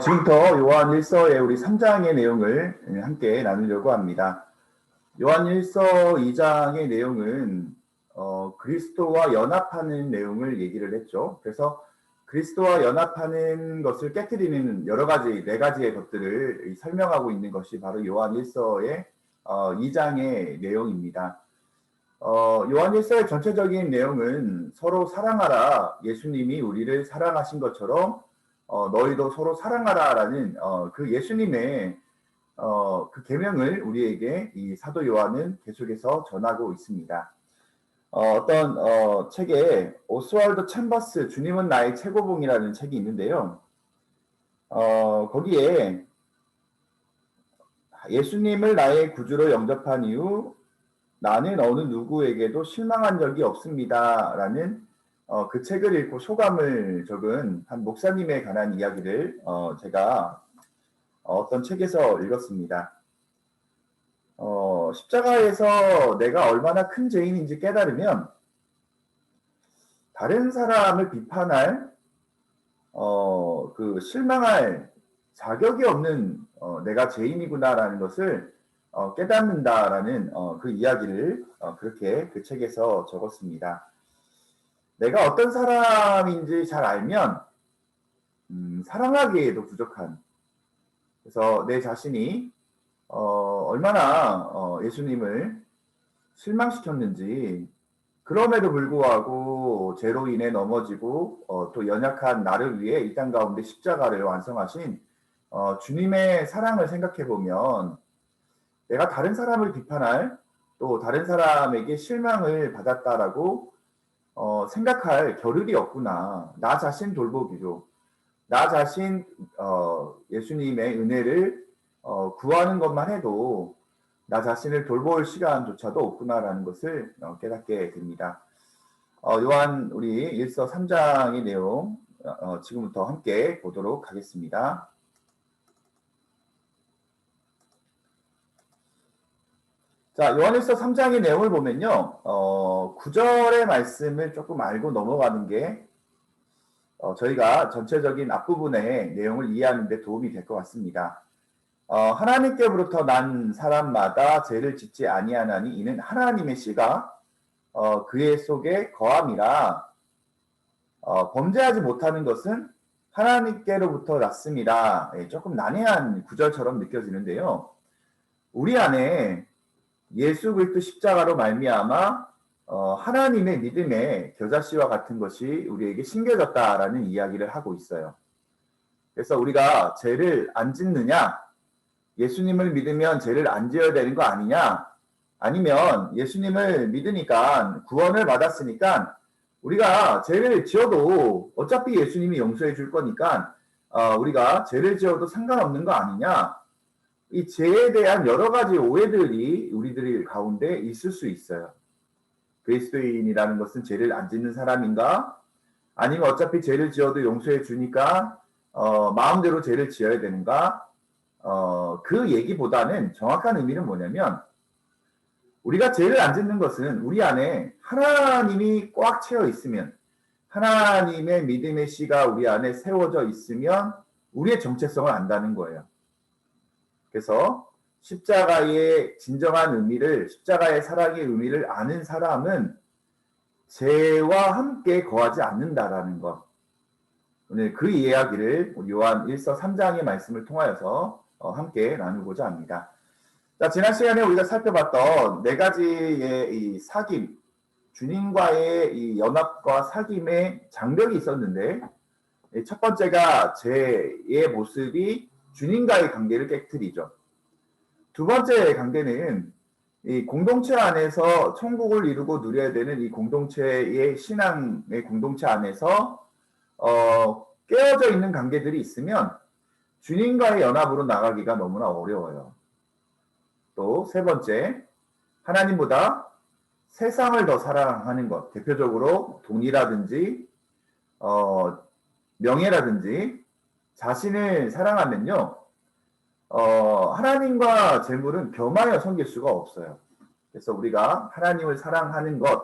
지금부터 요한 1서의 우리 3장의 내용을 함께 나누려고 합니다. 요한 1서 2장의 내용은 그리스도와 연합하는 내용을 얘기를 했죠. 그래서 그리스도와 연합하는 것을 깨뜨리는 여러 가지, 네 가지의 것들을 설명하고 있는 것이 바로 요한 1서의 2장의 내용입니다. 요한 1서의 전체적인 내용은 서로 사랑하라, 예수님이 우리를 사랑하신 것처럼 너희도 서로 사랑하라라는 그 예수님의 그 계명을 우리에게 이 사도 요한은 계속해서 전하고 있습니다. 어떤 책에 오스왈드 챔버스 주님은 나의 최고봉이라는 책이 있는데요. 거기에 예수님을 나의 구주로 영접한 이후 나는 어느 누구에게도 실망한 적이 없습니다라는 그 책을 읽고 소감을 적은 한 목사님에 관한 이야기를 제가 어떤 책에서 읽었습니다. 십자가에서 내가 얼마나 큰 죄인인지 깨달으면 다른 사람을 비판할 그 실망할 자격이 없는 내가 죄인이구나라는 것을 깨닫는다라는 그 이야기를 그렇게 그 책에서 적었습니다. 내가 어떤 사람인지 잘 알면 사랑하기에도 부족한, 그래서 내 자신이 얼마나 예수님을 실망시켰는지, 그럼에도 불구하고 죄로 인해 넘어지고 또 연약한 나를 위해 이 땅 가운데 십자가를 완성하신 주님의 사랑을 생각해 보면 내가 다른 사람을 비판할, 또 다른 사람에게 실망을 받았다라고 생각할 겨를이 없구나. 나 자신 돌보기로, 나 자신 예수님의 은혜를 구하는 것만 해도 나 자신을 돌볼 시간조차도 없구나라는 것을 깨닫게 됩니다. 요한 우리 1서 3장의 내용 지금부터 함께 보도록 하겠습니다. 자, 요한일서 3장의 내용을 보면요, 9절의 말씀을 조금 알고 넘어가는 게 저희가 전체적인 앞부분의 내용을 이해하는 데 도움이 될 것 같습니다. 하나님께로부터 난 사람마다 죄를 짓지 아니하나니 이는 하나님의 씨가 그의 속에 거함이라. 범죄하지 못하는 것은 하나님께로부터 났습니다. 조금 난해한 구절처럼 느껴지는데요. 우리 안에 예수 그리스도 십자가로 말미암아 하나님의 믿음의 겨자씨와 같은 것이 우리에게 심겨졌다라는 이야기를 하고 있어요. 그래서 우리가 죄를 안 짓느냐, 예수님을 믿으면 죄를 안 지어야 되는 거 아니냐, 아니면 예수님을 믿으니까 구원을 받았으니까 우리가 죄를 지어도 어차피 예수님이 용서해 줄 거니까 우리가 죄를 지어도 상관없는 거 아니냐, 이 죄에 대한 여러 가지 오해들이 우리들 가운데 있을 수 있어요. 그리스도인이라는 것은 죄를 안 짓는 사람인가? 아니면 어차피 죄를 지어도 용서해 주니까 마음대로 죄를 지어야 되는가? 그 얘기보다는 정확한 의미는 뭐냐면, 우리가 죄를 안 짓는 것은 우리 안에 하나님이 꽉 채워 있으면, 하나님의 믿음의 씨가 우리 안에 세워져 있으면 우리의 정체성을 안다는 거예요. 그래서 십자가의 진정한 의미를, 십자가의 사랑의 의미를 아는 사람은 죄와 함께 거하지 않는다라는 것. 오늘 그 이야기를 요한 1서 3장의 말씀을 통하여서 함께 나누고자 합니다. 자, 지난 시간에 우리가 살펴봤던 네 가지의 이 사귐, 주님과의 이 연합과 사귐의 장벽이 있었는데, 첫 번째가 죄의 모습이 주님과의 관계를 깨뜨리죠. 두 번째 관계는 이 공동체 안에서 천국을 이루고 누려야 되는 이 공동체의 신앙의 공동체 안에서 깨어져 있는 관계들이 있으면 주님과의 연합으로 나가기가 너무나 어려워요. 또 세 번째, 하나님보다 세상을 더 사랑하는 것, 대표적으로 돈이라든지 명예라든지 자신을 사랑하면요, 하나님과 재물은 겸하여 섬길 수가 없어요. 그래서 우리가 하나님을 사랑하는 것,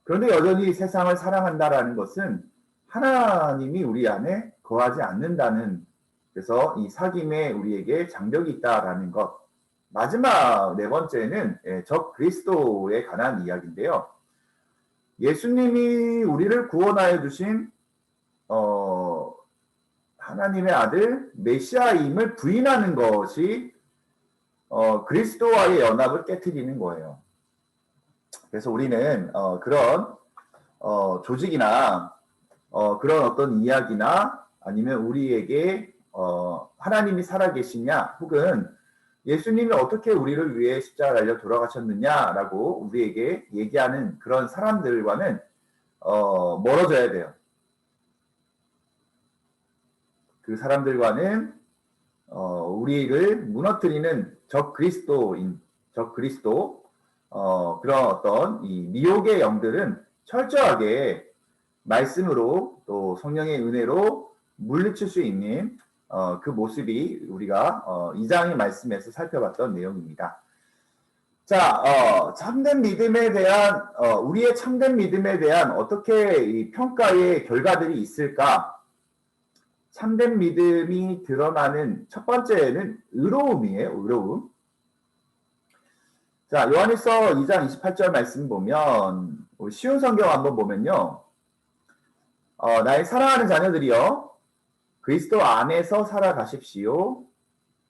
그런데 여전히 세상을 사랑한다라는 것은 하나님이 우리 안에 거하지 않는다는 그래서 이 사귐에 우리에게 장벽이 있다라는 것. 마지막 네 번째는 적 그리스도에 관한 이야기인데요. 예수님이 우리를 구원하여 주신 하나님의 아들 메시아임을 부인하는 것이 그리스도와의 연합을 깨트리는 거예요. 그래서 우리는 그런 조직이나 그런 어떤 이야기나 아니면 우리에게 하나님이 살아계시냐 혹은 예수님이 어떻게 우리를 위해 십자가 달려 돌아가셨느냐라고 우리에게 얘기하는 그런 사람들과는 멀어져야 돼요. 그 사람들과는 우리를 무너뜨리는 적 그리스도인, 적 그리스도 그런 어떤 이 미혹의 영들은 철저하게 말씀으로 또 성령의 은혜로 물리칠 수 있는 그 모습이 우리가 2장의 말씀에서 살펴봤던 내용입니다. 자, 참된 믿음에 대한 우리의 참된 믿음에 대한 어떻게 이 평가의 결과들이 있을까? 참된 믿음이 드러나는 첫 번째는 의로움이에요. 의로움. 자, 요한일서 2장 28절 말씀 보면 쉬운 성경 한번 보면요. 나의 사랑하는 자녀들이여 그리스도 안에서 살아가십시오.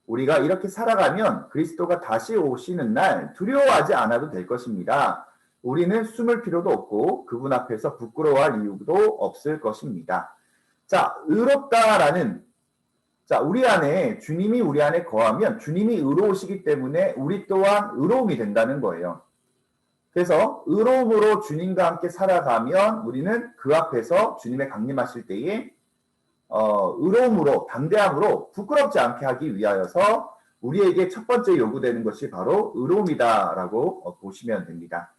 우리가 이렇게 살아가면 그리스도가 다시 오시는 날 두려워하지 않아도 될 것입니다. 우리는 숨을 필요도 없고 그분 앞에서 부끄러워할 이유도 없을 것입니다. 자, 의롭다라는 자, 우리 안에 주님이 우리 안에 거하면 주님이 의로우시기 때문에 우리 또한 의로움이 된다는 거예요. 그래서 의로움으로 주님과 함께 살아가면 우리는 그 앞에서 주님의 강림하실 때에 의로움으로 담대함으로 부끄럽지 않게 하기 위하여서 우리에게 첫 번째 요구되는 것이 바로 의로움이다라고 보시면 됩니다.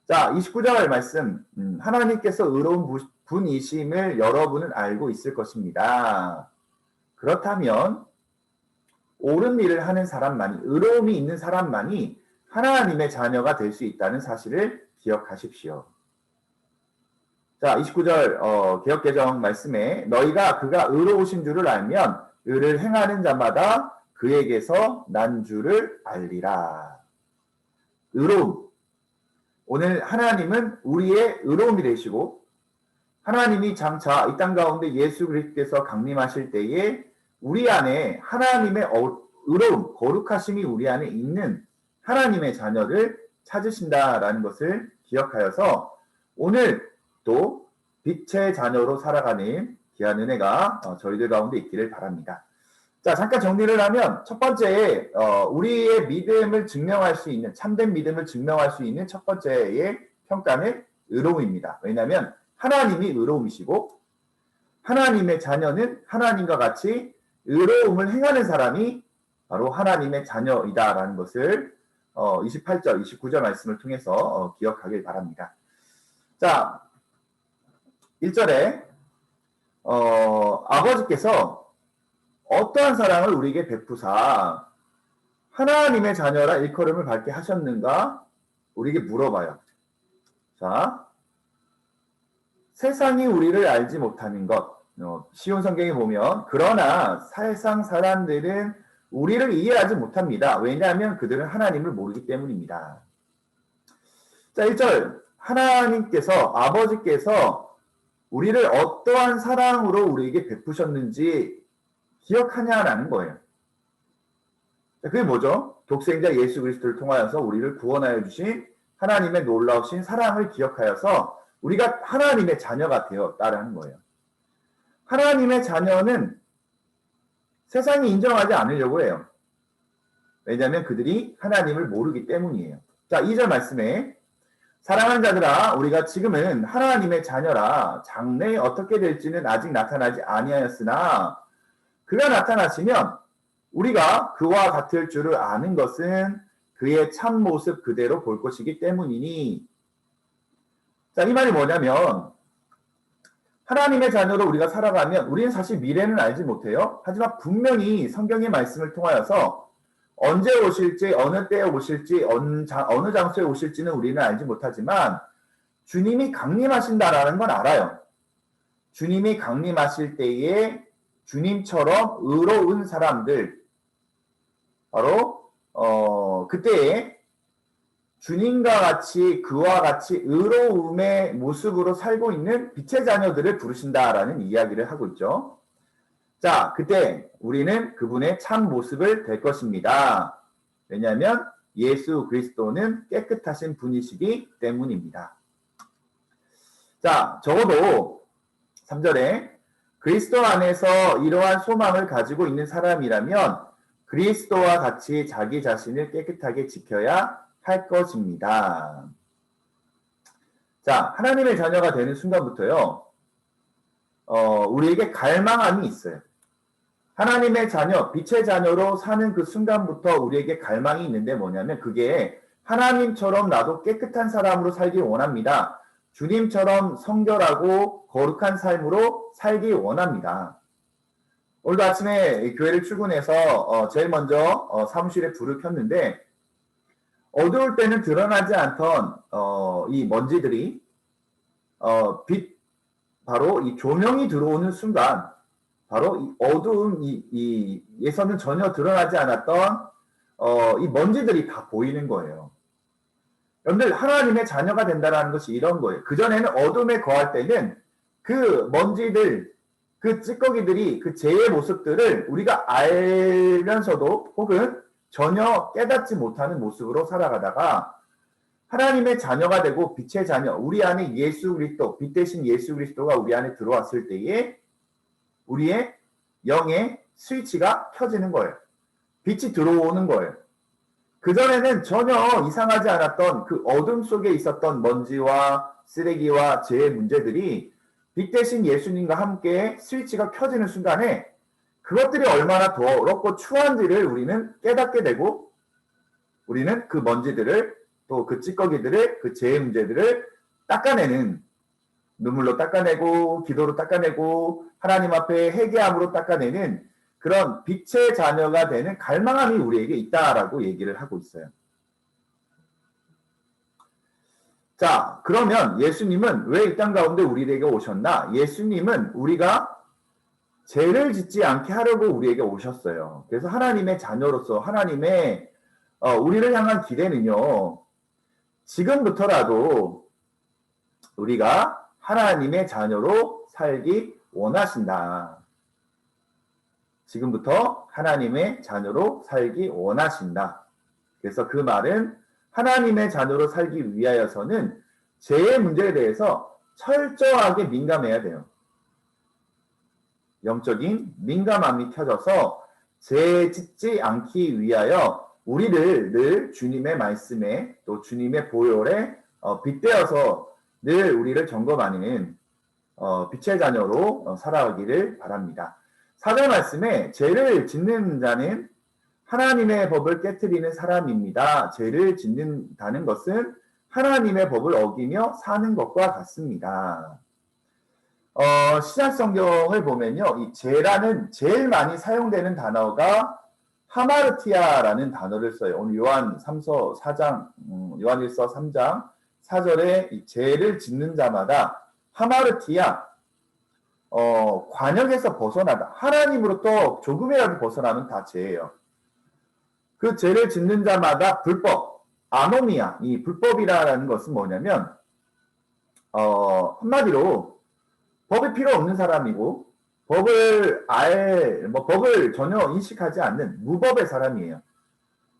자, 29절 말씀. 하나님께서 의로운 분이심을 여러분은 알고 있을 것입니다. 그렇다면 옳은 일을 하는 사람만이, 의로움이 있는 사람만이 하나님의 자녀가 될 수 있다는 사실을 기억하십시오. 자, 29절 개역개정 말씀에 너희가 그가 의로우신 줄을 알면 의를 행하는 자마다 그에게서 난 줄을 알리라. 의로움. 오늘 하나님은 우리의 의로움이 되시고 하나님이 장차 이 땅 가운데 예수 그리스도께서 강림하실 때에 우리 안에 하나님의 의로움, 거룩하심이 우리 안에 있는 하나님의 자녀를 찾으신다라는 것을 기억하여서 오늘 또 빛의 자녀로 살아가는 귀한 은혜가 저희들 가운데 있기를 바랍니다. 자, 잠깐 정리를 하면 첫 번째 우리의 믿음을 증명할 수 있는 참된 믿음을 증명할 수 있는 첫 번째의 평가는 의로움입니다. 왜냐하면 하나님이 의로움이시고 하나님의 자녀는 하나님과 같이 의로움을 행하는 사람이 바로 하나님의 자녀이다라는 것을 28절, 29절 말씀을 통해서 기억하길 바랍니다. 자, 1절에 아버지께서 어떠한 사랑을 우리에게 베푸사 하나님의 자녀라 일컬음을 받게 하셨는가? 우리에게 물어봐요. 자, 세상이 우리를 알지 못하는 것. 쉬운 성경에 보면 그러나 세상 사람들은 우리를 이해하지 못합니다. 왜냐하면 그들은 하나님을 모르기 때문입니다. 자, 1절 하나님께서 아버지께서 우리를 어떠한 사랑으로 우리에게 베푸셨는지 기억하냐라는 거예요. 자, 그게 뭐죠? 독생자 예수 그리스도를 통하여서 우리를 구원하여 주신 하나님의 놀라우신 사랑을 기억하여서 우리가 하나님의 자녀가 되었다라는 거예요. 하나님의 자녀는 세상이 인정하지 않으려고 해요. 왜냐하면 그들이 하나님을 모르기 때문이에요. 자, 2절 말씀에 사랑하는 자들아 우리가 지금은 하나님의 자녀라 장래에 어떻게 될지는 아직 나타나지 아니하였으나 그가 나타나시면 우리가 그와 같을 줄을 아는 것은 그의 참 모습 그대로 볼 것이기 때문이니. 자, 이 말이 뭐냐면 하나님의 자녀로 우리가 살아가면 우리는 사실 미래는 알지 못해요. 하지만 분명히 성경의 말씀을 통하여서 언제 오실지, 어느 때에 오실지, 어느 장소에 오실지는 우리는 알지 못하지만 주님이 강림하신다라는 건 알아요. 주님이 강림하실 때에 주님처럼 의로운 사람들, 바로 그때에 주님과 같이 그와 같이 의로움의 모습으로 살고 있는 빛의 자녀들을 부르신다라는 이야기를 하고 있죠. 자, 그때 우리는 그분의 참 모습을 될 것입니다. 왜냐하면 예수 그리스도는 깨끗하신 분이시기 때문입니다. 자, 적어도 3절에 그리스도 안에서 이러한 소망을 가지고 있는 사람이라면 그리스도와 같이 자기 자신을 깨끗하게 지켜야 할 것입니다. 자, 하나님의 자녀가 되는 순간부터요, 우리에게 갈망함이 있어요. 하나님의 자녀, 빛의 자녀로 사는 그 순간부터 우리에게 갈망이 있는데 뭐냐면 그게 하나님처럼 나도 깨끗한 사람으로 살길 원합니다. 주님처럼 성결하고 거룩한 삶으로 살기 원합니다. 오늘도 아침에 교회를 출근해서 제일 먼저 사무실에 불을 켰는데 어두울 때는 드러나지 않던 이 먼지들이 바로 이 조명이 들어오는 순간 바로 이 어두운 예서는 전혀 드러나지 않았던 이 먼지들이 다 보이는 거예요. 여러분들 하나님의 자녀가 된다는 것이 이런 거예요. 그전에는 어둠에 거할 때는 그 먼지들, 그 찌꺼기들이 그 죄의 모습들을 우리가 알면서도 혹은 전혀 깨닫지 못하는 모습으로 살아가다가 하나님의 자녀가 되고 빛의 자녀, 우리 안에 예수 그리스도, 빛 대신 예수 그리스도가 우리 안에 들어왔을 때에 우리의 영의 스위치가 켜지는 거예요. 빛이 들어오는 거예요. 그전에는 전혀 이상하지 않았던 그 어둠 속에 있었던 먼지와 쓰레기와 죄의 문제들이 빛 대신 예수님과 함께 스위치가 켜지는 순간에 그것들이 얼마나 더럽고 추한지를 우리는 깨닫게 되고 우리는 그 먼지들을 또 그 찌꺼기들을 그 죄의 문제들을 닦아내는 눈물로 닦아내고 기도로 닦아내고 하나님 앞에 회개함으로 닦아내는 그런 빛의 자녀가 되는 갈망함이 우리에게 있다라고 얘기를 하고 있어요. 자, 그러면 예수님은 왜 이 땅 가운데 우리에게 오셨나? 예수님은 우리가 죄를 짓지 않게 하려고 우리에게 오셨어요. 그래서 하나님의 자녀로서 하나님의 우리를 향한 기대는요, 지금부터라도 우리가 하나님의 자녀로 살기 원하신다. 지금부터 하나님의 자녀로 살기 원하신다. 그래서 그 말은 하나님의 자녀로 살기 위하여서는 죄의 문제에 대해서 철저하게 민감해야 돼요. 영적인 민감함이 켜져서 죄 짓지 않기 위하여 우리를 늘 주님의 말씀에 또 주님의 보혈에 빗대어서 늘 우리를 점검하는 빛의 자녀로 살아가기를 바랍니다. 4절 말씀에 죄를 짓는 자는 하나님의 법을 깨트리는 사람입니다. 죄를 짓는다는 것은 하나님의 법을 어기며 사는 것과 같습니다. 신약 성경을 보면요, 이 죄라는 제일 많이 사용되는 단어가 하마르티아라는 단어를 써요. 오늘 요한일서 3장 4절에 이 죄를 짓는 자마다 하마르티아, 관역에서 벗어나다. 하나님으로부터 조금이라도 벗어나면 다 죄예요. 그 죄를 짓는 자마다 불법, 아노미아, 이 불법이라는 것은 뭐냐면, 한마디로 법이 필요 없는 사람이고, 법을 전혀 인식하지 않는 무법의 사람이에요.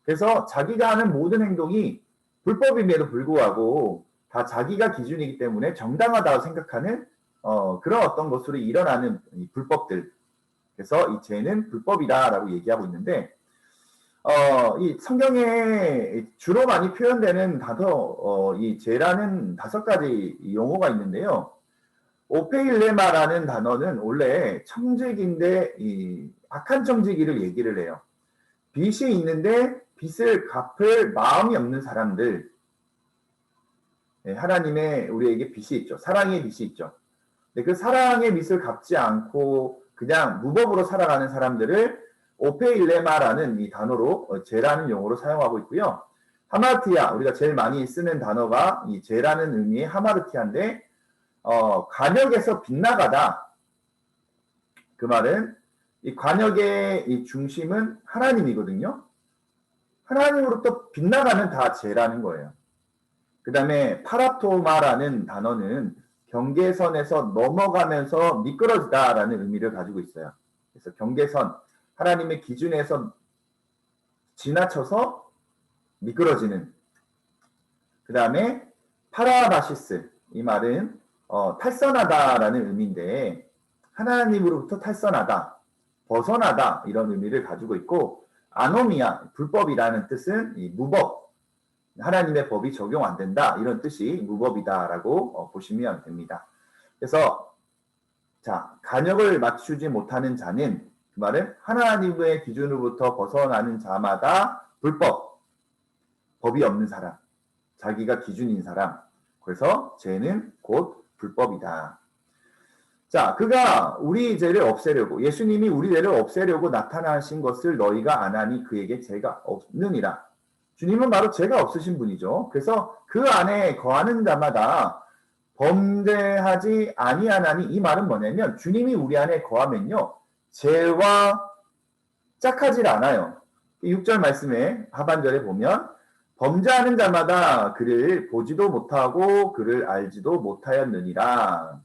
그래서 자기가 하는 모든 행동이 불법임에도 불구하고 다 자기가 기준이기 때문에 정당하다고 생각하는 그런 어떤 것으로 일어나는 이 불법들. 그래서 이 죄는 불법이다라고 얘기하고 있는데, 이 성경에 주로 많이 표현되는 단어, 이 죄라는 5가지 용어가 있는데요. 오페일레마라는 단어는 원래 청지기인데 이 악한 청지기를 얘기를 해요. 빚이 있는데 빚을 갚을 마음이 없는 사람들. 하나님의 우리에게 빚이 있죠. 사랑의 빚이 있죠. 그 사랑의 빚을 갚지 않고 그냥 무법으로 살아가는 사람들을 오페일레마라는 이 단어로 죄라는 용어로 사용하고 있고요. 하마르티아, 우리가 제일 많이 쓰는 단어가 이 죄라는 의미의 하마르티아인데, 간역에서 빗나가다. 그 말은 이 관역의 이 중심은 하나님이거든요. 하나님으로부터 빗나가면 다 죄라는 거예요. 그 다음에 파라토마라는 단어는 경계선에서 넘어가면서 미끄러지다라는 의미를 가지고 있어요. 그래서 경계선, 하나님의 기준에서 지나쳐서 미끄러지는. 그 다음에 파라바시스, 이 말은 탈선하다라는 의미인데 하나님으로부터 탈선하다, 벗어나다 이런 의미를 가지고 있고, 아노미아, 불법이라는 뜻은 이 무법, 하나님의 법이 적용 안 된다 이런 뜻이 무법이다라고 보시면 됩니다. 그래서 자, 간역을 맞추지 못하는 자는, 그 말은 하나님의 기준으로부터 벗어나는 자마다 불법, 법이 없는 사람, 자기가 기준인 사람, 그래서 죄는 곧 불법이다. 자, 그가 우리 죄를 없애려고, 예수님이 우리 죄를 없애려고 나타나신 것을 너희가 안 하니 그에게 죄가 없느니라. 주님은 바로 죄가 없으신 분이죠. 그래서 그 안에 거하는 자마다 범죄하지 아니하나니, 이 말은 뭐냐면 주님이 우리 안에 거하면요 죄와 짝하지 않아요. 6절 말씀에 하반절에 보면 범죄하는 자마다 그를 보지도 못하고 그를 알지도 못하였느니라.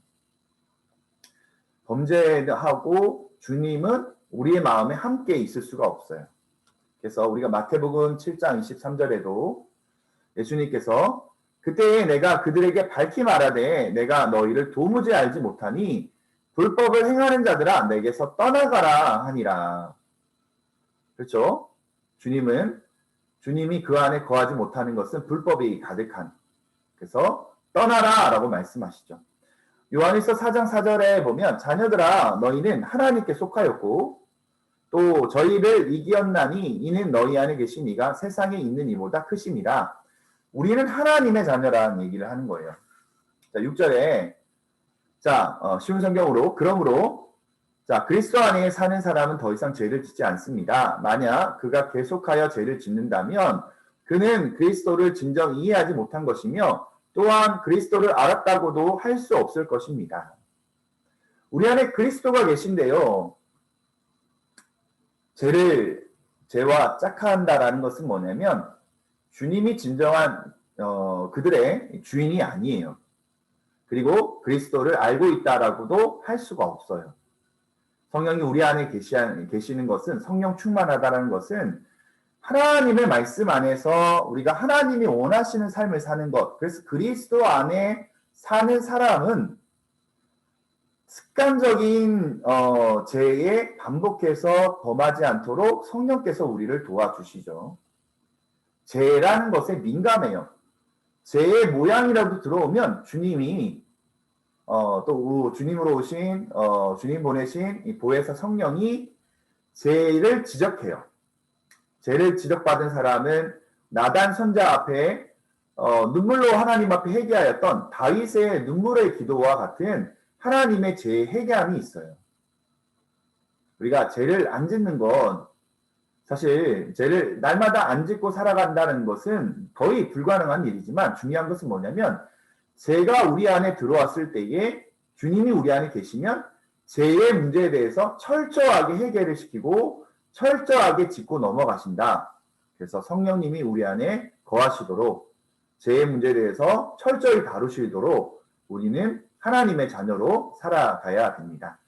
범죄하고 주님은 우리의 마음에 함께 있을 수가 없어요. 그래서 우리가 마태복음 7장 23절에도 예수님께서 그때에 내가 그들에게 밝히 말하되 내가 너희를 도무지 알지 못하니 불법을 행하는 자들아 내게서 떠나가라 하니라. 그렇죠? 주님이 그 안에 거하지 못하는 것은 불법이 가득한, 그래서 떠나라 라고 말씀하시죠. 요한일서 4장 4절에 보면 자녀들아 너희는 하나님께 속하였고 또 저희를 이기었나니 이는 너희 안에 계신 이가 세상에 있는 이보다 크심이라. 우리는 하나님의 자녀라는 얘기를 하는 거예요. 자, 6절에 쉬운 성경으로 그러므로 그리스도 안에 사는 사람은 더 이상 죄를 짓지 않습니다. 만약 그가 계속하여 죄를 짓는다면 그는 그리스도를 진정 이해하지 못한 것이며 또한 그리스도를 알았다고도 할 수 없을 것입니다. 우리 안에 그리스도가 계신데요. 죄와 짝한다라는 것은 뭐냐면 주님이 진정한 그들의 주인이 아니에요. 그리고 그리스도를 알고 있다라고도 할 수가 없어요. 성령이 우리 안에 계시는 것은, 성령 충만하다라는 것은 하나님의 말씀 안에서 우리가 하나님이 원하시는 삶을 사는 것. 그래서 그리스도 안에 사는 사람은 습관적인 죄에 반복해서 범하지 않도록 성령께서 우리를 도와주시죠. 죄라는 것에 민감해요. 죄의 모양이라도 들어오면 주님이 또 주님으로 오신 주님 보내신 이 보혜사 성령이 죄를 지적해요. 죄를 지적받은 사람은 나단 선자 앞에 눈물로 하나님 앞에 회개하였던 다윗의 눈물의 기도와 같은 하나님의 죄의 회개함이 있어요. 우리가 죄를 안 짓는 건, 사실 죄를 날마다 안 짓고 살아간다는 것은 거의 불가능한 일이지만 중요한 것은 뭐냐면 죄가 우리 안에 들어왔을 때에 주님이 우리 안에 계시면 죄의 문제에 대해서 철저하게 해결을 시키고 철저하게 짚고 넘어가신다. 그래서 성령님이 우리 안에 거하시도록 죄의 문제에 대해서 철저히 다루시도록 우리는 하나님의 자녀로 살아가야 됩니다.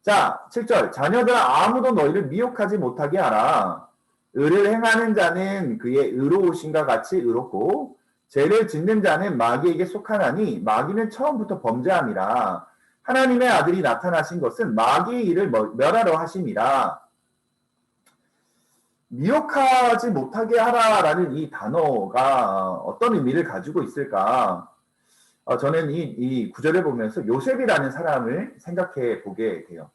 자, 7절. 자녀들아 아무도 너희를 미혹하지 못하게 하라. 의를 행하는 자는 그의 의로우신가 같이 의롭고 죄를 짓는 자는 마귀에게 속하나니 마귀는 처음부터 범죄함이라. 하나님의 아들이 나타나신 것은 마귀의 일을 멸하러 하심이라. 미혹하지 못하게 하라라는 이 단어가 어떤 의미를 가지고 있을까? 저는 이 구절을 보면서 요셉이라는 사람을 생각해 보게 돼요.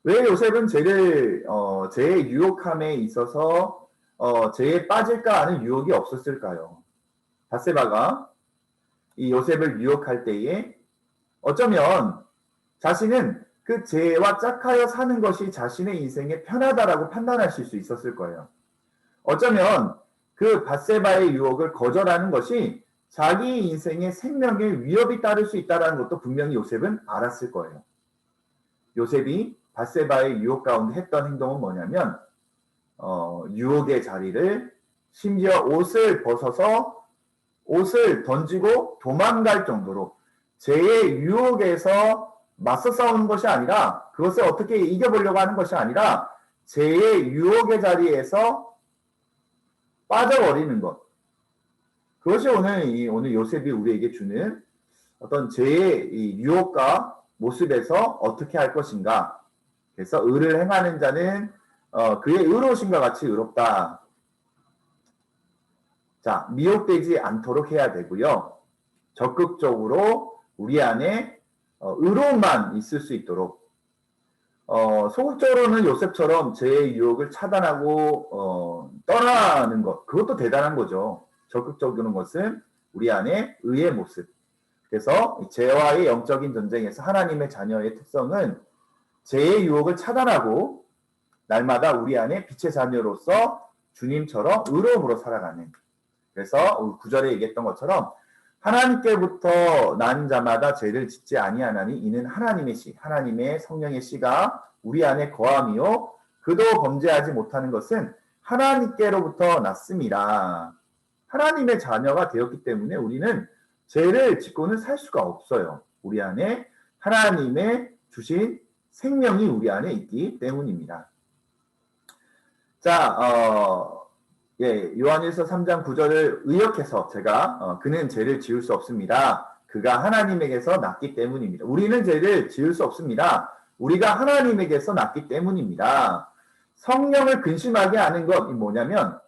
왜 요셉은 죄의 유혹함에 있어서 죄에 빠질까 하는 유혹이 없었을까요? 밧세바가 이 요셉을 유혹할 때에 어쩌면 자신은 그 죄와 짝하여 사는 것이 자신의 인생에 편하다라고 판단하실 수 있었을 거예요. 어쩌면 그 밧세바의 유혹을 거절하는 것이 자기 인생의 생명에 위협이 따를 수 있다는 것도 분명히 요셉은 알았을 거예요. 요셉이 밧세바의 유혹 가운데 했던 행동은 뭐냐면 유혹의 자리를 심지어 옷을 벗어서 옷을 던지고 도망갈 정도로 죄의 유혹에서 맞서 싸우는 것이 아니라 그것을 어떻게 이겨보려고 하는 것이 아니라 죄의 유혹의 자리에서 빠져버리는 것. 그것이 오늘 요셉이 우리에게 주는 어떤 죄의 이 유혹과 모습에서 어떻게 할 것인가. 그래서 의를 행하는 자는 그의 의로우심과 같이 의롭다. 자, 미혹되지 않도록 해야 되고요. 적극적으로 우리 안에 의로움만 있을 수 있도록 소극적으로는 요셉처럼 죄의 유혹을 차단하고 떠나는 것, 그것도 대단한 거죠. 적극적인 것은 우리 안에 의의 모습. 그래서 죄와의 영적인 전쟁에서 하나님의 자녀의 특성은 죄의 유혹을 차단하고 날마다 우리 안에 빛의 자녀로서 주님처럼 의로움으로 살아가는. 그래서 9절에 얘기했던 것처럼 하나님께부터 난 자마다 죄를 짓지 아니하나니 이는 하나님의 씨, 하나님의 성령의 씨가 우리 안에 거함이요 그도 범죄하지 못하는 것은 하나님께로부터 났습니다. 하나님의 자녀가 되었기 때문에 우리는 죄를 짓고는 살 수가 없어요. 우리 안에 하나님의 주신 생명이 우리 안에 있기 때문입니다. 자, 요한일서 3장 9절을 의역해서 제가 그는 죄를 지을 수 없습니다. 그가 하나님에게서 났기 때문입니다. 우리는 죄를 지을 수 없습니다. 우리가 하나님에게서 났기 때문입니다. 성령을 근심하게 하는 것이 뭐냐면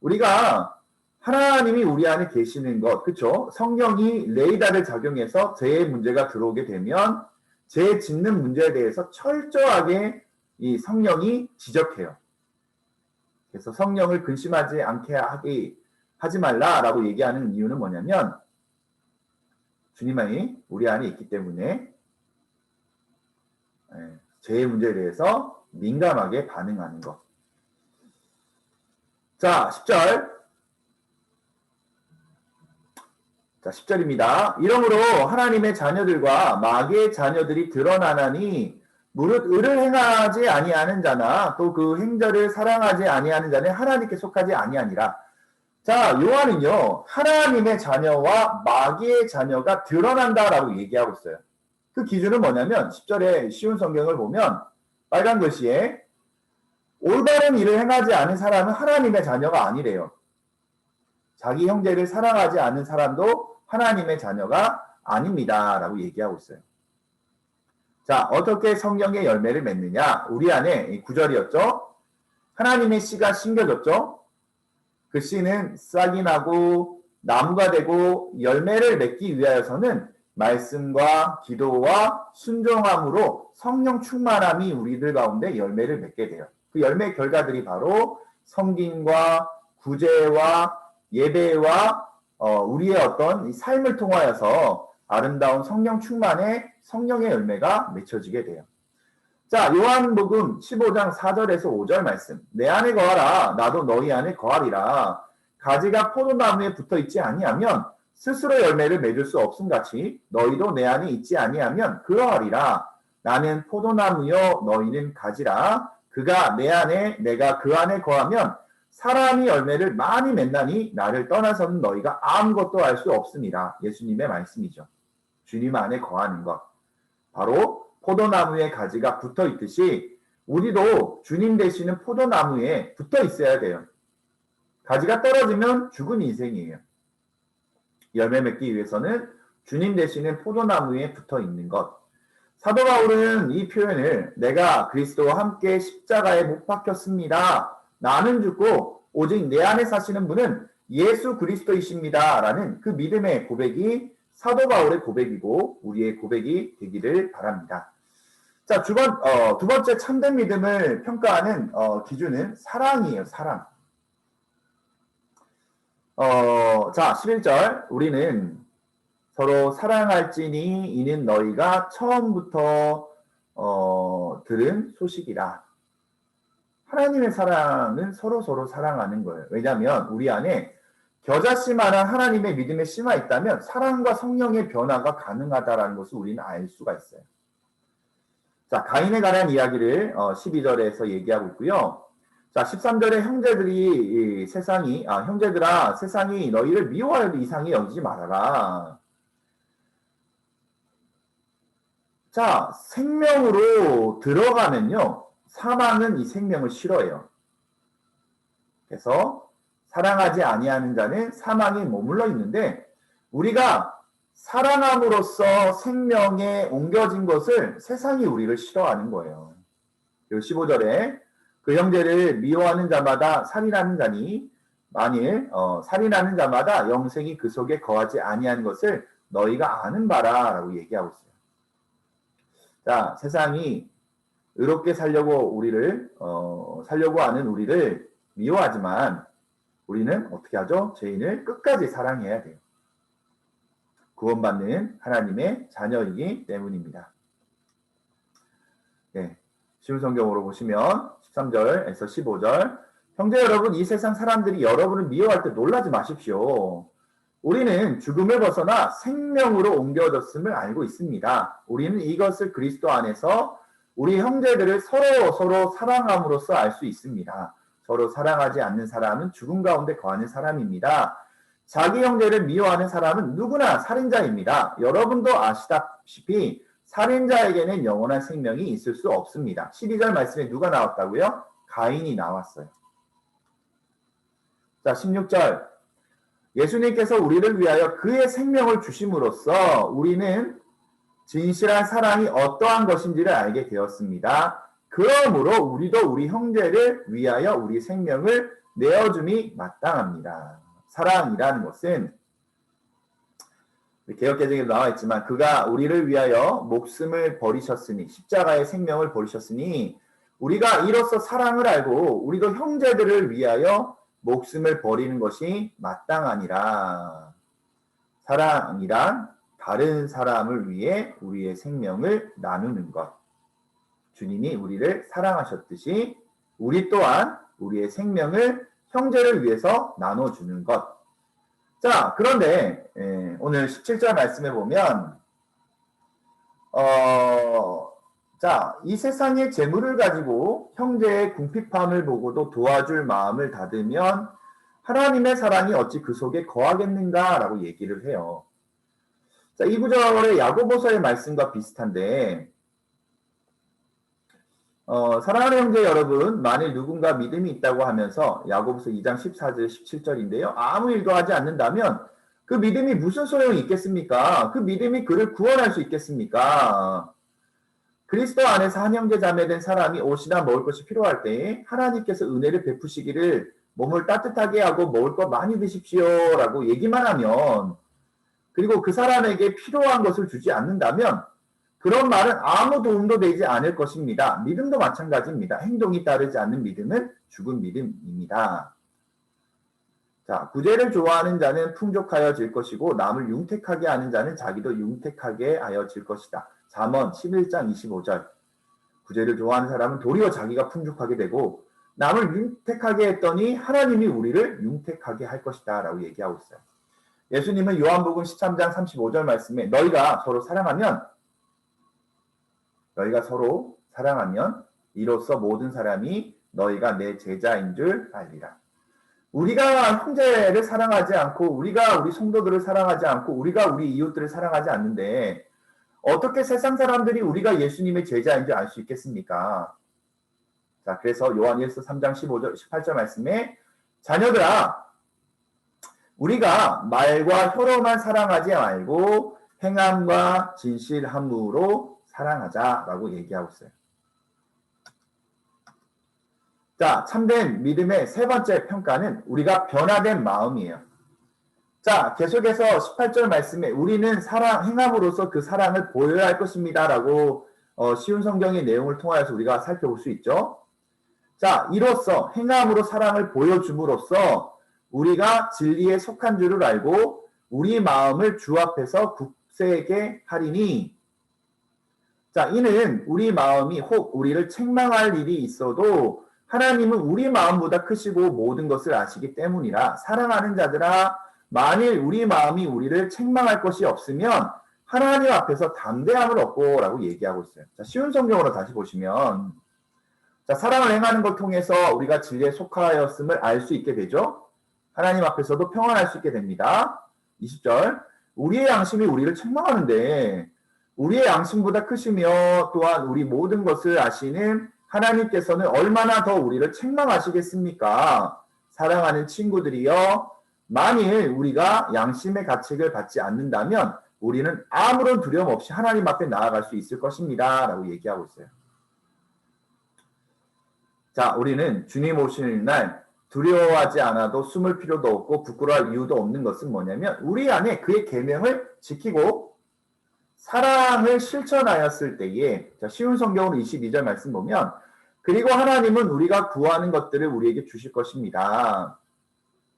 우리가 하나님이 우리 안에 계시는 것, 그렇죠? 성령이 레이더를 작용해서 죄의 문제가 들어오게 되면 죄 짓는 문제에 대해서 철저하게 이 성령이 지적해요. 그래서 성령을 근심하지 않게 하지 말라라고 얘기하는 이유는 뭐냐면 주님이 우리 안에 있기 때문에 죄의 문제에 대해서 민감하게 반응하는 것. 자, 10절. 자, 10절입니다. 이러므로 하나님의 자녀들과 마귀의 자녀들이 드러나나니 무릇 의를 행하지 아니하는 자나 또 그 행자를 사랑하지 아니하는 자는 하나님께 속하지 아니하니라. 자, 요한은요 하나님의 자녀와 마귀의 자녀가 드러난다라고 얘기하고 있어요. 그 기준은 뭐냐면 10절에 쉬운 성경을 보면 빨간 글씨에 올바른 일을 행하지 않은 사람은 하나님의 자녀가 아니래요. 자기 형제를 사랑하지 않는 사람도 하나님의 자녀가 아닙니다 라고 얘기하고 있어요. 자, 어떻게 성령의 열매를 맺느냐? 우리 안에 9절이었죠. 하나님의 씨가 심겨졌죠. 그 씨는 싹이 나고 나무가 되고 열매를 맺기 위하여서는 말씀과 기도와 순종함으로 성령 충만함이 우리들 가운데 열매를 맺게 돼요. 그 열매 결과들이 바로 섬김과 구제와 예배와 우리의 어떤 삶을 통하여서 아름다운 성령 충만의 성령의 열매가 맺혀지게 돼요. 자, 요한복음 15장 4절에서 5절 말씀. 내 안에 거하라 나도 너희 안에 거하리라. 가지가 포도나무에 붙어 있지 아니하면 스스로 열매를 맺을 수 없음같이 너희도 내 안에 있지 아니하면 그러하리라. 나는 포도나무요 너희는 가지라. 그가 내 안에 내가 그 안에 거하면 사람이 열매를 많이 맺나니 나를 떠나서는 너희가 아무것도 할 수 없습니다. 예수님의 말씀이죠. 주님 안에 거하는 것. 바로 포도나무에 가지가 붙어 있듯이 우리도 주님 되시는 포도나무에 붙어 있어야 돼요. 가지가 떨어지면 죽은 인생이에요. 열매 맺기 위해서는 주님 되시는 포도나무에 붙어 있는 것. 사도 바울은 이 표현을 내가 그리스도와 함께 십자가에 못 박혔습니다. 나는 죽고 오직 내 안에 사시는 분은 예수 그리스도이십니다. 라는 그 믿음의 고백이 사도 바울의 고백이고 우리의 고백이 되기를 바랍니다. 자, 두 번째 참된 믿음을 평가하는 기준은 사랑이에요. 사랑. 자, 11절. 우리는 서로 사랑할지니 이는 너희가 처음부터 들은 소식이라. 하나님의 사랑은 서로 사랑하는 거예요. 왜냐하면 우리 안에 겨자씨만한 하나님의 믿음의 씨가 있다면 사랑과 성령의 변화가 가능하다는 것을 우리는 알 수가 있어요. 자, 가인에 관한 이야기를 12절에서 얘기하고 있고요. 자, 13절에 형제들이 형제들아 세상이 너희를 미워하여도 이상히 여기지 말아라. 자, 생명으로 들어가면요. 사망은 이 생명을 싫어해요. 그래서 사랑하지 아니하는 자는 사망에 머물러 있는데 우리가 사랑함으로써 생명에 옮겨진 것을 세상이 우리를 싫어하는 거예요. 그리고 15절에 그 형제를 미워하는 자마다 살인하는 자니 만일 살인하는 자마다 영생이 그 속에 거하지 아니하는 것을 너희가 아는 바라라고 얘기하고 있어요. 자, 세상이 의롭게 살려고 하는 우리를 미워하지만 우리는 어떻게 하죠? 죄인을 끝까지 사랑해야 돼요. 구원받는 하나님의 자녀이기 때문입니다. 네, 쉬운 성경으로 보시면 13절에서 15절 형제 여러분, 이 세상 사람들이 여러분을 미워할 때 놀라지 마십시오. 우리는 죽음을 벗어나 생명으로 옮겨졌음을 알고 있습니다. 우리는 이것을 그리스도 안에서 우리 형제들을 서로 사랑함으로써 알 수 있습니다. 서로 사랑하지 않는 사람은 죽음 가운데 거하는 사람입니다. 자기 형제를 미워하는 사람은 누구나 살인자입니다. 여러분도 아시다시피 살인자에게는 영원한 생명이 있을 수 없습니다. 12절 말씀에 누가 나왔다고요? 가인이 나왔어요. 자, 16절 예수님께서 우리를 위하여 그의 생명을 주심으로써 우리는 진실한 사랑이 어떠한 것인지를 알게 되었습니다. 그러므로 우리도 우리 형제를 위하여 우리 생명을 내어줌이 마땅합니다. 사랑이라는 것은 개역개정에도 나와 있지만 그가 우리를 위하여 목숨을 버리셨으니 십자가의 생명을 버리셨으니 우리가 이로써 사랑을 알고 우리도 형제들을 위하여 목숨을 버리는 것이 마땅하니라. 사랑이란 다른 사람을 위해 우리의 생명을 나누는 것. 주님이 우리를 사랑하셨듯이 우리 또한 우리의 생명을 형제를 위해서 나눠주는 것. 자, 그런데 오늘 17절 말씀에 보면 이 세상의 재물을 가지고 형제의 궁핍함을 보고도 도와줄 마음을 닫으면 하나님의 사랑이 어찌 그 속에 거하겠는가라고 얘기를 해요. 자, 이 구절의 야고보서의 말씀과 비슷한데 사랑하는 형제 여러분, 만일 누군가 믿음이 있다고 하면서 야고보서 2장 14절 17절인데요. 아무 일도 하지 않는다면 그 믿음이 무슨 소용이 있겠습니까? 그 믿음이 그를 구원할 수 있겠습니까? 그리스도 안에서 한 형제 자매된 사람이 옷이나 먹을 것이 필요할 때 하나님께서 은혜를 베푸시기를 몸을 따뜻하게 하고 먹을 것 많이 드십시오라고 얘기만 하면 그리고 그 사람에게 필요한 것을 주지 않는다면 그런 말은 아무 도움도 되지 않을 것입니다. 믿음도 마찬가지입니다. 행동이 따르지 않는 믿음은 죽은 믿음입니다. 자, 구제를 좋아하는 자는 풍족하여질 것이고 남을 융택하게 하는 자는 자기도 융택하게 하여질 것이다. 잠언 11장 25절. 구제를 좋아하는 사람은 도리어 자기가 풍족하게 되고 남을 융택하게 했더니 하나님이 우리를 융택하게 할 것이다 라고 얘기하고 있어요. 예수님은 요한복음 13장 35절 말씀에 너희가 서로 사랑하면 이로써 모든 사람이 너희가 내 제자인 줄 알리라. 우리가 형제를 사랑하지 않고 우리가 우리 성도들을 사랑하지 않고 우리가 우리 이웃들을 사랑하지 않는데 어떻게 세상 사람들이 우리가 예수님의 제자인 줄 알 수 있겠습니까? 자, 그래서 요한일서 3장 15절 18절 말씀에 자녀들아 우리가 말과 혀로만 사랑하지 말고 행함과 진실함으로 사랑하자라고 얘기하고 있어요. 자, 참된 믿음의 세 번째 평가는 우리가 변화된 마음이에요. 자, 계속해서 18절 말씀에 우리는 행함으로써 그 사랑을 보여야 할 것입니다 라고 쉬운 성경의 내용을 통하여서 우리가 살펴볼 수 있죠. 자, 이로써 행함으로 사랑을 보여줌으로써 우리가 진리에 속한 줄을 알고 우리 마음을 주 앞에서 굳세게 하리니 자, 이는 우리 마음이 혹 우리를 책망할 일이 있어도 하나님은 우리 마음보다 크시고 모든 것을 아시기 때문이라. 사랑하는 자들아 만일 우리 마음이 우리를 책망할 것이 없으면 하나님 앞에서 담대함을 얻고라고 얘기하고 있어요. 자, 쉬운 성경으로 다시 보시면, 자, 사랑을 행하는 걸 통해서 우리가 진리에 속하였음을 알 수 있게 되죠. 하나님 앞에서도 평안할 수 있게 됩니다. 20절, 우리의 양심이 우리를 책망하는데 우리의 양심보다 크시며 또한 우리 모든 것을 아시는 하나님께서는 얼마나 더 우리를 책망하시겠습니까? 사랑하는 친구들이여, 만일 우리가 양심의 가책을 받지 않는다면 우리는 아무런 두려움 없이 하나님 앞에 나아갈 수 있을 것입니다. 라고 얘기하고 있어요. 자, 우리는 주님 오시는 날 두려워하지 않아도 숨을 필요도 없고 부끄러워할 이유도 없는 것은 뭐냐면 우리 안에 그의 계명을 지키고 사랑을 실천하였을 때에, 자, 쉬운 성경으로 22절 말씀 보면, 그리고 하나님은 우리가 구하는 것들을 우리에게 주실 것입니다.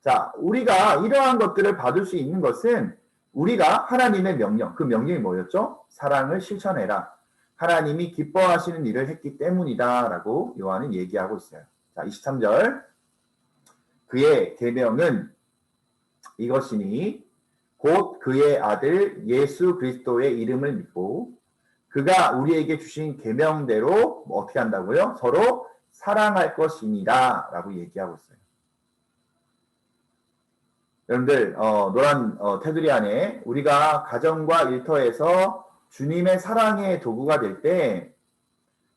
자, 우리가 이러한 것들을 받을 수 있는 것은 우리가 하나님의 명령, 그 명령이 뭐였죠? 사랑을 실천해라. 하나님이 기뻐하시는 일을 했기 때문이다 라고 요한은 얘기하고 있어요. 자, 23절, 그의 계명은 이것이니 곧 그의 아들 예수 그리스도의 이름을 믿고 그가 우리에게 주신 계명대로 어떻게 한다고요? 서로 사랑할 것이니라 라고 얘기하고 있어요. 여러분들, 노란 테두리 안에 우리가 가정과 일터에서 주님의 사랑의 도구가 될 때,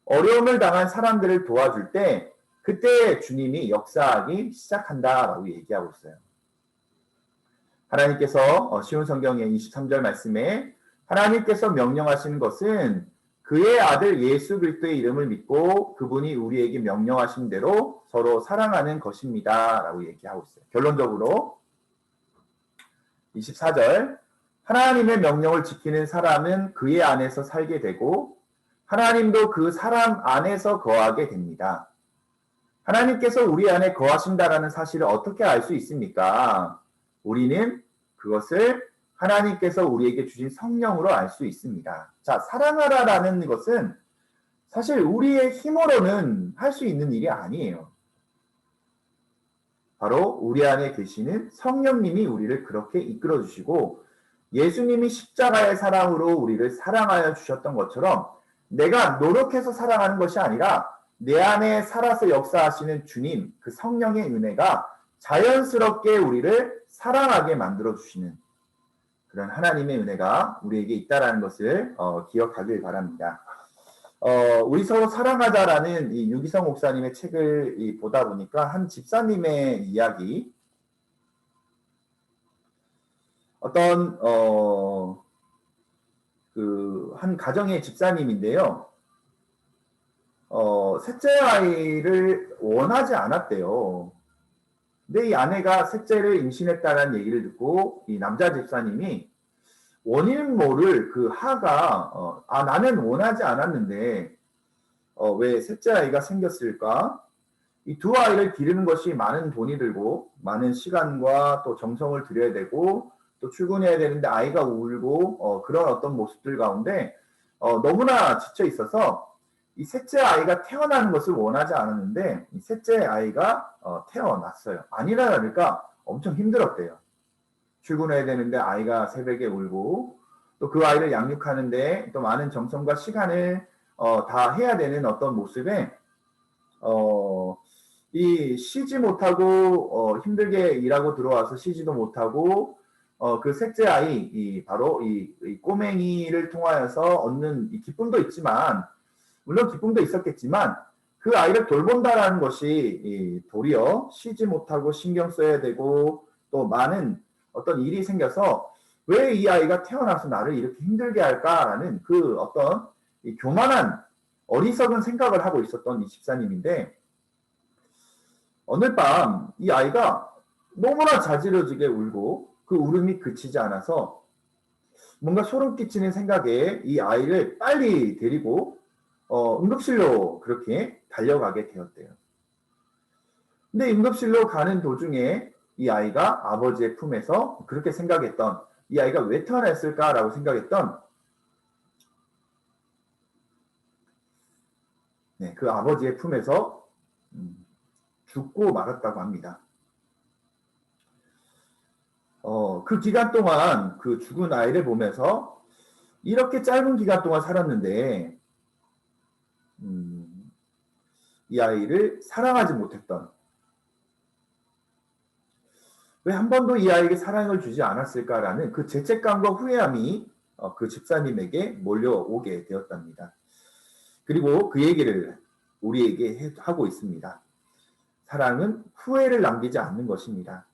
어려움을 당한 사람들을 도와줄 때 그때 주님이 역사하기 시작한다라고 얘기하고 있어요. 하나님께서 쉬운 성경의 23절 말씀에 하나님께서 명령하시는 것은 그의 아들 예수 그리스도의 이름을 믿고 그분이 우리에게 명령하신 대로 서로 사랑하는 것입니다 라고 얘기하고 있어요. 결론적으로 24절, 하나님의 명령을 지키는 사람은 그의 안에서 살게 되고 하나님도 그 사람 안에서 거하게 됩니다. 하나님께서 우리 안에 거하신다라는 사실을 어떻게 알 수 있습니까? 우리는 그것을 하나님께서 우리에게 주신 성령으로 알 수 있습니다. 자, 사랑하라라는 것은 사실 우리의 힘으로는 할 수 있는 일이 아니에요. 바로 우리 안에 계시는 성령님이 우리를 그렇게 이끌어 주시고 예수님이 십자가의 사랑으로 우리를 사랑하여 주셨던 것처럼 내가 노력해서 사랑하는 것이 아니라 내 안에 살아서 역사하시는 주님, 그 성령의 은혜가 자연스럽게 우리를 사랑하게 만들어 주시는 그런 하나님의 은혜가 우리에게 있다는 것을 기억하길 바랍니다. 우리 서로 사랑하자라는 이 유기성 목사님의 책을 보다 보니까 한 집사님의 이야기, 어떤 한 가정의 집사님인데요. 셋째 아이를 원하지 않았대요. 근데 이 아내가 셋째를 임신했다는 얘기를 듣고 이 남자 집사님이 원인 모를 그 하가 나는 원하지 않았는데 왜 셋째 아이가 생겼을까? 이 두 아이를 기르는 것이 많은 돈이 들고 많은 시간과 또 정성을 들여야 되고 또 출근해야 되는데 아이가 울고 그런 어떤 모습들 가운데 너무나 지쳐 있어서 이 셋째 아이가 태어나는 것을 원하지 않았는데 이 셋째 아이가 태어났어요. 아니라 그러니까 엄청 힘들었대요. 출근해야 되는데 아이가 새벽에 울고 또 그 아이를 양육하는데 또 많은 정성과 시간을 다 해야 되는 어떤 모습에 이 쉬지 못하고 힘들게 일하고 들어와서 쉬지도 못하고 그 셋째 아이 바로 이 꼬맹이를 통하여서 얻는 이 기쁨도 있지만 물론 기쁨도 있었겠지만 그 아이를 돌본다라는 것이 도리어 쉬지 못하고 신경 써야 되고 또 많은 어떤 일이 생겨서 왜 이 아이가 태어나서 나를 이렇게 힘들게 할까라는 그 어떤 교만한 어리석은 생각을 하고 있었던 이 집사님인데 어느 밤 이 아이가 너무나 자지러지게 울고 그 울음이 그치지 않아서 뭔가 소름 끼치는 생각에 이 아이를 빨리 데리고 응급실로 그렇게 달려가게 되었대요. 근데 응급실로 가는 도중에 이 아이가 아버지의 품에서 그렇게 생각했던 이 아이가 왜 태어났을까라고 생각했던 그 아버지의 품에서 죽고 말았다고 합니다. 그 기간 동안 그 죽은 아이를 보면서 이렇게 짧은 기간 동안 살았는데 이 아이를 사랑하지 못했던, 왜 한 번도 이 아이에게 사랑을 주지 않았을까라는 그 죄책감과 후회함이 그 집사님에게 몰려오게 되었답니다. 그리고 그 얘기를 우리에게 하고 있습니다. 사랑은 후회를 남기지 않는 것입니다.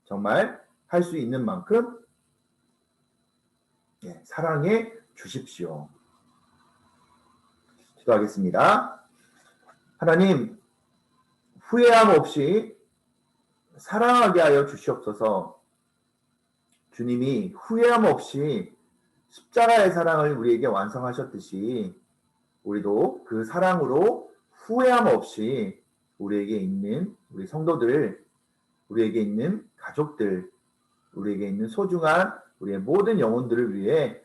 정말 할 수 있는 만큼 사랑해 주십시오. 기도하겠습니다. 하나님, 후회함 없이 사랑하게 하여 주시옵소서. 주님이 후회함 없이 십자가의 사랑을 우리에게 완성하셨듯이 우리도 그 사랑으로 후회함 없이 우리에게 있는 우리 성도들, 우리에게 있는 가족들, 우리에게 있는 소중한 우리의 모든 영혼들을 위해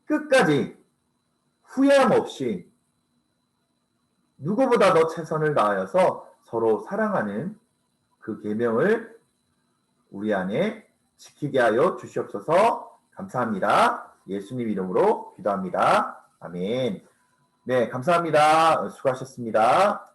끝까지 후회함 없이 누구보다 더 최선을 다하여서 서로 사랑하는 그 계명을 우리 안에 지키게 하여 주시옵소서. 감사합니다. 예수님 이름으로 기도합니다. 아멘. 네, 감사합니다. 수고하셨습니다.